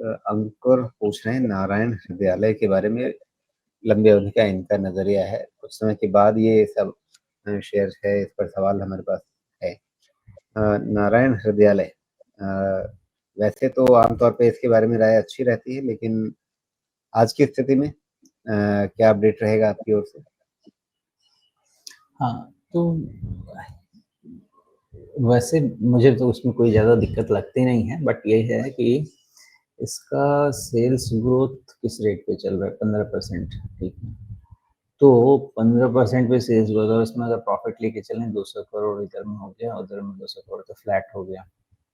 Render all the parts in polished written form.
अंकुर पूछ रहे हैं नारायण हृदयालय के बारे में, लंबी अवधि का इनका नजरिया है। कुछ समय के बाद ये सब शेयर है, इस पर सवाल हमारे पास है। नारायण हृदयालय, वैसे तो आमतौर पे इसके बारे में राय अच्छी रहती है, लेकिन आज की स्थिति में क्या अपडेट रहेगा आपकी ओर से? हाँ, तो वैसे मुझे तो उसमें कोई ज़्यादा दिक्कत लगती नहीं है, बट ये है कि इसका सेल्स ग्रोथ किस रेट पे चल रहा है, 15%, ठीक है। तो 15% पे सेल्स ग्रोथ, और उसमें अगर प्रॉफिट लेके चलें 200 करोड़ इधर में हो गया, उधर में 200 करोड़, तो फ्लैट हो गया,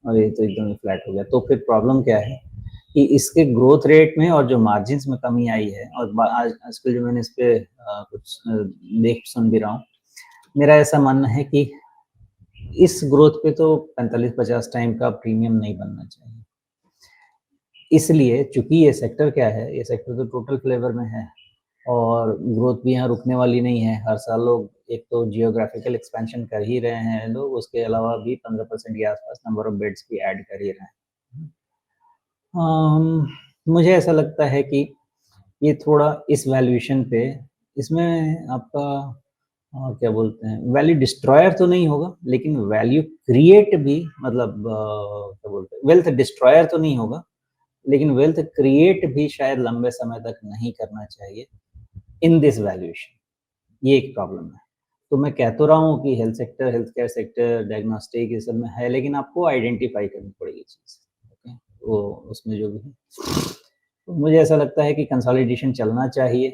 और ये तो एकदम फ्लैट हो गया। तो फिर प्रॉब्लम क्या है कि इसके ग्रोथ रेट में और जो मार्जिन्स में कमी आई है, और आजकल जो मैंने इस पे कुछ देख सुन भी रहा हूँ, मेरा ऐसा मानना है कि इस ग्रोथ पे तो 45-50 टाइम का प्रीमियम नहीं बनना चाहिए। इसलिए चूंकि ये सेक्टर क्या है, ये सेक्टर तो टोटल फ्लेवर में है, और ग्रोथ भी यहाँ रुकने वाली नहीं है। हर साल लोग एक तो जियोग्राफिकल एक्सपेंशन कर ही रहे हैं लोग, उसके अलावा भी 15% के आसपास नंबर ऑफ बेड्स भी ऐड कर ही रहे हैं। मुझे ऐसा लगता है कि ये थोड़ा इस वैल्यूएशन पे, इसमें आपका क्या बोलते हैं, वैल्यू डिस्ट्रॉयर तो नहीं होगा, लेकिन वैल्यू क्रिएट भी, मतलब क्या बोलते हैं, वेल्थ डिस्ट्रॉयर तो नहीं होगा, लेकिन वेल्थ क्रिएट भी शायद लंबे समय तक नहीं करना चाहिए इन दिस वैल्यूएशन। ये एक प्रॉब्लम है। तो मैं कह तो रहा हूँ कि health sector, health care sector, diagnostic, ये सब में है, लेकिन आपको आइडेंटिफाई करनी पड़ेगी चीज़, ओके, वो उसमें जो भी है। तो मुझे ऐसा लगता है कि कंसोलिडेशन चलना चाहिए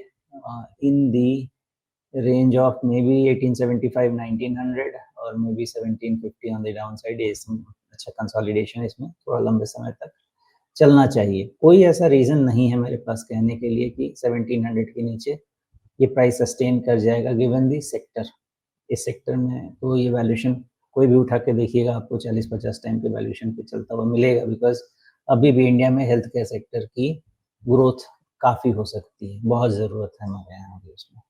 इन दी रेंज ऑफ मे बी 1875-1900 और may be 1750 on the down side. अच्छा कंसोलिडेशन इसमें थोड़ा लंबे समय तक चलना चाहिए। कोई ऐसा रीज़न नहीं है मेरे पास कहने के लिए कि 1700 के नीचे ये प्राइस सस्टेन कर जाएगा गिवन दी सेक्टर। इस सेक्टर में तो ये वैल्यूएशन कोई भी उठा के देखिएगा, आपको 40-50 टाइम के वैल्यूएशन पे चलता हुआ मिलेगा, बिकॉज अभी भी इंडिया में हेल्थ केयर सेक्टर की ग्रोथ काफ़ी हो सकती है, बहुत ज़रूरत है हमारे यहाँ भी उसमें।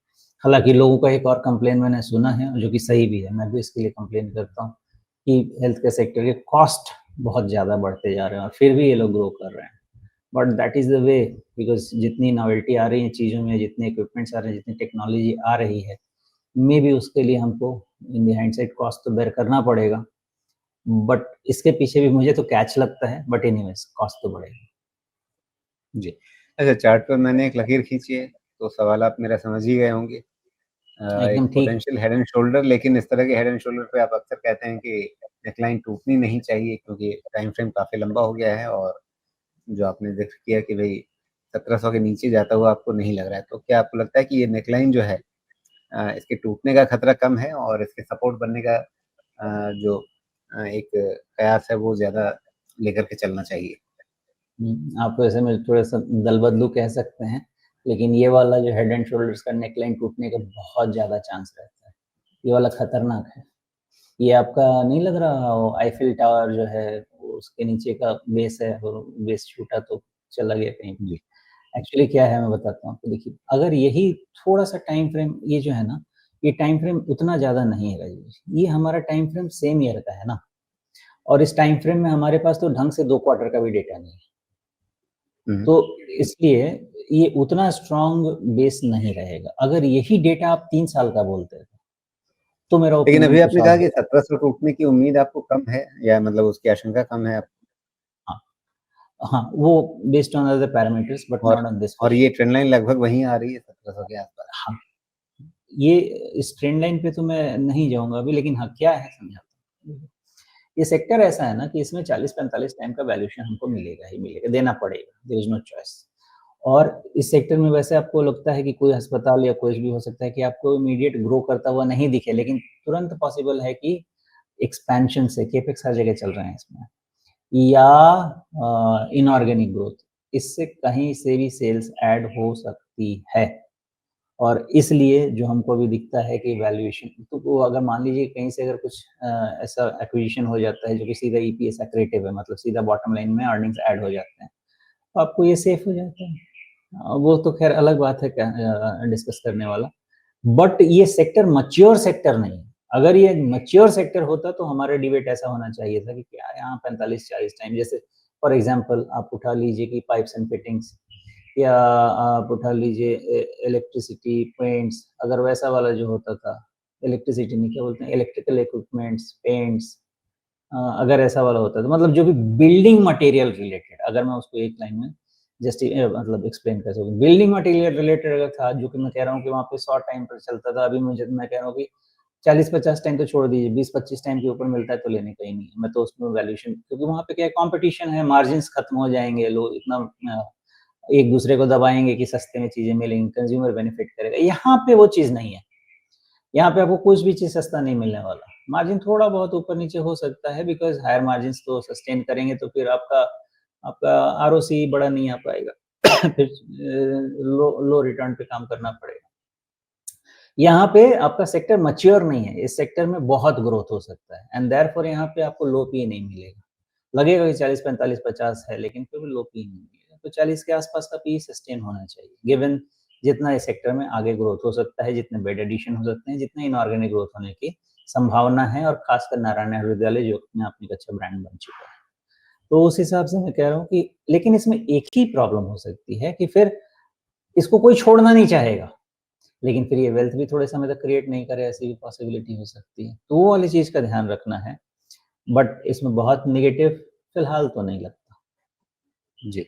हालांकि लोगों का एक और कंप्लेन मैंने सुना है, जो कि सही भी है, मैं भी इसके लिए कंप्लेन करता हूँ कि हेल्थ केयर सेक्टर के कॉस्ट बहुत ज़्यादा बढ़ते जा रहे हैं, और फिर भी ये लोग ग्रो कर रहे हैं। But that is the way, because जितनी नॉवेल्टी आ रही है चीज़ों में, जितने इक्विपमेंट्स आ रहे हैं, जितनी टेक्नोलॉजी आ रही है, मे बी उसके लिए हमको इन द हाइंडसाइड कॉस्ट तो बेयर करना पड़ेगा, बट इसके पीछे भी मुझे तो कैच लगता है, बट एनीवेज कॉस्ट तो बढ़ेगा। जी, अच्छा, चार्ट पर मैंने एक लकीर खींची है, तो सवाल आप मेरा समझ ही गए होंगे। एक एकदम ठीक। पोटेंशियल हेड एंड शोल्डर, लेकिन इस तरह के हेड एंड शोल्डर पे आप अक्सर कहते हैं कि नेकलाइन टूटनी नहीं चाहिए, क्योंकि टाइम फ्रेम काफ़ी लंबा हो गया है, और जो आपने जिक्र किया कि भाई 1700 के नीचे जाता हुआ आपको नहीं लग रहा है, तो क्या आपको लगता है कि ये नेकलाइन जो है, इसके टूटने का खतरा कम है, और इसके सपोर्ट बनने का जो एक कयास है वो ज़्यादा लेकर के चलना चाहिए? आप ऐसे में थोड़ा सा दल बदलू कह सकते हैं, लेकिन ये वाला जो हेड एंड शोल्डर्स का नेकलाइन टूटने का बहुत ज़्यादा चांस रहता है। ये वाला खतरनाक है। ये आपका नहीं लग रहा, आईफिल टावर जो है उसके नीचे का बेस है, और बेस छूटा तो चला गया कहीं। जी। एक्चुअली क्या है मैं बताता हूँ आपको। देखिए, अगर यही थोड़ा-सा टाइम फ्रेम, ये जो है ना, ये टाइम फ्रेम उतना ज़्यादा नहीं है राजेश। ये हमारा टाइम फ्रेम सेम ईयर का है ना, और इस टाइम फ्रेम में हमारे पास तो ढंग से 2 क्वार्टर का भी डेटा नहीं है। हुँ। तो इसलिए ये उतना स्ट्रॉन्ग बेस नहीं रहेगा। अगर यही डेटा आप 3 साल का बोलते हैं, तो मेरा लेकिन ओपिनियन अभी कुछ आपने और कहा कि होगा। 1700 टूटने की उम्मीद आपको कम है, या मतलब उसकी आशंका कम है? हाँ, हाँ, वो based on other parameters but और नॉट ऑन दिस फॉर और ये श्योर। ट्रेंड लाइन लगभग वहीं आ रही है 1700 के आसपास। हाँ, ये इस ट्रेंड लाइन पे तो मैं नहीं जाऊँगा अभी, लेकिन हाँ, क्या है समझाता हूँ। ये सेक्टर ऐसा है ना कि इसमें 40-45 टाइम का वैल्यूएशन हमको मिलेगा ही मिलेगा, देना पड़ेगा, देयर इज़ नो चॉइस। और इस सेक्टर में वैसे आपको लगता है कि कोई अस्पताल या कुछ भी हो सकता है कि आपको इमीडिएट ग्रो करता हुआ नहीं दिखे, लेकिन तुरंत पॉसिबल है कि एक्सपेंशन से केपेक्स हर जगह चल रहे हैं इसमें, या इनऑर्गेनिक ग्रोथ, इससे कहीं से भी सेल्स ऐड हो सकती है। और इसलिए जो हमको अभी दिखता है कि वैल्यूएशन, तो वो अगर मान लीजिए कहीं से अगर कुछ ऐसा एक्विजिशन हो जाता है जो कि सीधा ईपीएस एक्रेटिव है, मतलब सीधा बॉटम लाइन में अर्निंग्स ऐड हो जाते हैं, तो आपको ये सेफ हो जाता है। वो तो खैर अलग बात है डिस्कस करने वाला, बट ये सेक्टर मैच्योर सेक्टर नहीं है। अगर ये मैच्योर सेक्टर होता तो हमारा डिबेट ऐसा होना चाहिए था कि क्या यहाँ 45-40 टाइम, जैसे फॉर एग्जांपल आप उठा लीजिए कि पाइप्स एंड फिटिंग्स, या आप उठा लीजिए इलेक्ट्रिसिटी, पेंट्स, अगर वैसा वाला जो होता था, इलेक्ट्रिसिटी नहीं, क्या बोलते हैं, इलेक्ट्रिकल इक्विपमेंट्स, पेंट्स, अगर ऐसा वाला होता तो मतलब जो भी बिल्डिंग मटेरियल रिलेटेड, अगर मैं उसको एक लाइन में जस्ट मतलब एक्सप्लेन कर सकूँ, बिल्डिंग मटेरियल रिलेटेड अगर था, जो कि मैं कह रहा हूँ कि वहाँ पे शॉर्ट टाइम पर चलता था, अभी मुझे मैं कह रहा हूँ कि 40-50 टाइम तो छोड़ दीजिए, 20-25 टाइम के ऊपर मिलता है तो लेने का ही नहीं है। मैं तो उसमें वैल्यूएशन, क्योंकि वहाँ पे क्या है, कॉम्पिटिशन है, मार्जिन्स खत्म हो जाएँगे, लोग इतना एक दूसरे को दबाएँगे कि सस्ते में चीज़ें मिलेंगी, कंज्यूमर बेनिफिट करेगा। यहाँ पे वो चीज़ नहीं है। यहाँ पे आपको कुछ भी चीज़ सस्ता नहीं मिलने वाला। मार्जिन थोड़ा बहुत ऊपर-नीचे हो सकता है, बिकॉज़ हायर मार्जिन्स तो सस्टेन करेंगे तो फिर आपका आपका आरओसी बड़ा नहीं आ पाएगा। फिर लो लो रिटर्न पे काम करना पड़ेगा। यहाँ पे आपका सेक्टर मैच्योर नहीं है, इस सेक्टर में बहुत ग्रोथ हो सकता है एंड देयरफॉर यहाँ पे आपको लो पीई नहीं मिलेगा। लगेगा कि 40, 45, 50 है, लेकिन फिर भी लो पीई नहीं मिलेगा। तो 40 के आस-पास का पीई सस्टेन होना चाहिए, गिवन जितना इस सेक्टर में आगे ग्रोथ हो सकता है, जितने बेड एडिशन हो सकते हैं, जितने इनऑर्गेनिक ग्रोथ होने की संभावना है, और खासकर नारायण आयुर्विद्यालय जो अपने आप में एक अच्छा ब्रांड बन चुका है। तो उस हिसाब से मैं कह रहा हूँ कि, लेकिन इसमें एक ही प्रॉब्लम हो सकती है कि फिर इसको कोई छोड़ना नहीं चाहेगा, लेकिन फिर ये वेल्थ भी थोड़े समय तक क्रिएट नहीं करे, ऐसी भी पॉसिबिलिटी हो सकती है। तो वो वाली चीज़ का ध्यान रखना है, बट इसमें बहुत नेगेटिव फिलहाल तो नहीं लगता। जी।